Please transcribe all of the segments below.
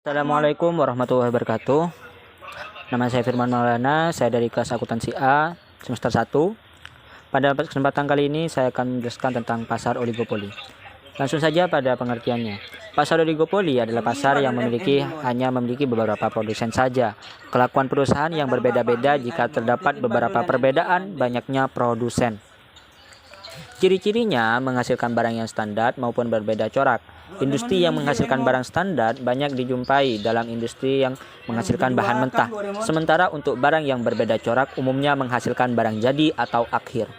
Assalamualaikum warahmatullahi wabarakatuh. Nama saya Firman Maulana, saya dari kelas akuntansi A semester 1. Pada kesempatan kali ini saya akan menjelaskan tentang pasar oligopoli. Langsung saja pada pengertiannya. Pasar oligopoli adalah pasar yang hanya memiliki beberapa produsen saja. Kelakuan perusahaan yang berbeda-beda jika terdapat beberapa perbedaan banyaknya produsen. Ciri-cirinya menghasilkan barang yang standar maupun berbeda corak. Industri yang menghasilkan barang standar banyak dijumpai dalam industri yang menghasilkan bahan mentah. Sementara untuk barang yang berbeda corak umumnya menghasilkan barang jadi atau akhir.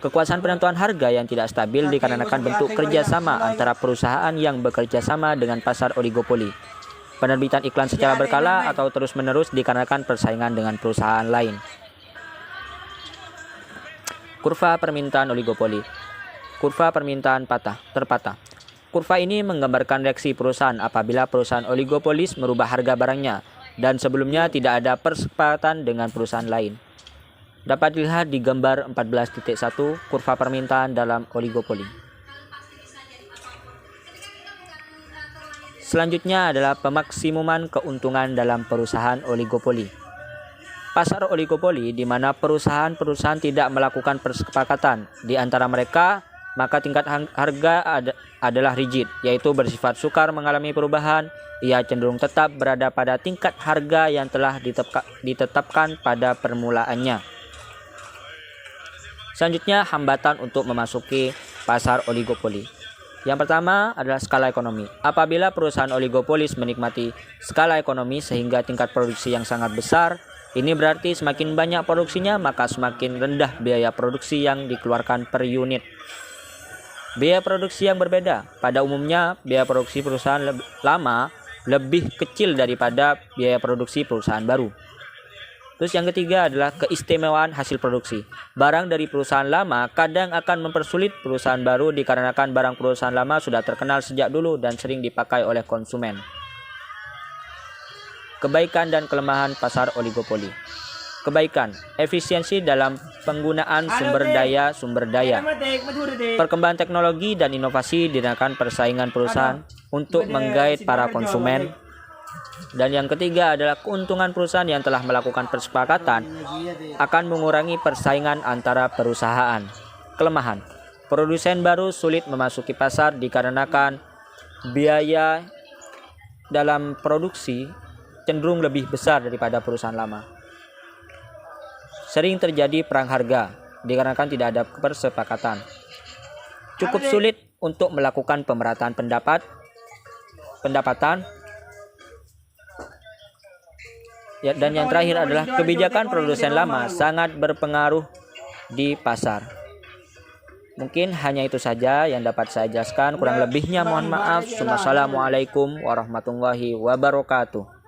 Kekuasaan penentuan harga yang tidak stabil dikarenakan bentuk kerjasama antara perusahaan yang bekerja sama dengan pasar oligopoli. Penerbitan iklan secara berkala atau terus-menerus dikarenakan persaingan dengan perusahaan lain. Kurva permintaan oligopoli. Kurva permintaan terpatah. Kurva ini menggambarkan reaksi perusahaan apabila perusahaan oligopolis merubah harga barangnya dan sebelumnya tidak ada persepakatan dengan perusahaan lain. Dapat dilihat di gambar 14.1 kurva permintaan dalam oligopoli. Selanjutnya adalah pemaksimuman keuntungan dalam perusahaan oligopoli. Pasar oligopoli di mana perusahaan-perusahaan tidak melakukan persepakatan di antara mereka, maka tingkat harga adalah rigid, yaitu bersifat sukar mengalami perubahan. Ia cenderung tetap berada pada tingkat harga yang telah ditetapkan pada permulaannya. Selanjutnya, hambatan untuk memasuki pasar oligopoli. Yang pertama adalah skala ekonomi. Apabila perusahaan oligopolis menikmati skala ekonomi sehingga tingkat produksi yang sangat besar, ini berarti semakin banyak produksinya, maka semakin rendah biaya produksi yang dikeluarkan per unit. Biaya produksi yang berbeda. Pada umumnya, biaya produksi perusahaan lama lebih kecil daripada biaya produksi perusahaan baru. Terus yang ketiga adalah keistimewaan hasil produksi. Barang dari perusahaan lama kadang akan mempersulit perusahaan baru dikarenakan barang perusahaan lama sudah terkenal sejak dulu dan sering dipakai oleh konsumen. Kebaikan dan kelemahan pasar oligopoli. Kebaikan, efisiensi dalam penggunaan sumber daya. Perkembangan teknologi dan inovasi dinaikkan persaingan perusahaan untuk menggait para konsumen. Dan yang ketiga adalah keuntungan perusahaan yang telah melakukan persepakatan akan mengurangi persaingan antara perusahaan. Kelemahan, produsen baru sulit memasuki pasar dikarenakan biaya dalam produksi cenderung lebih besar daripada perusahaan lama. Sering terjadi perang harga dikarenakan tidak ada persepakatan. Cukup sulit untuk melakukan pemerataan pendapatan. Dan yang terakhir adalah kebijakan produsen lama sangat berpengaruh di pasar. Mungkin hanya itu saja yang dapat saya jelaskan. Kurang lebihnya mohon maaf. Wassalamualaikum warahmatullahi wabarakatuh.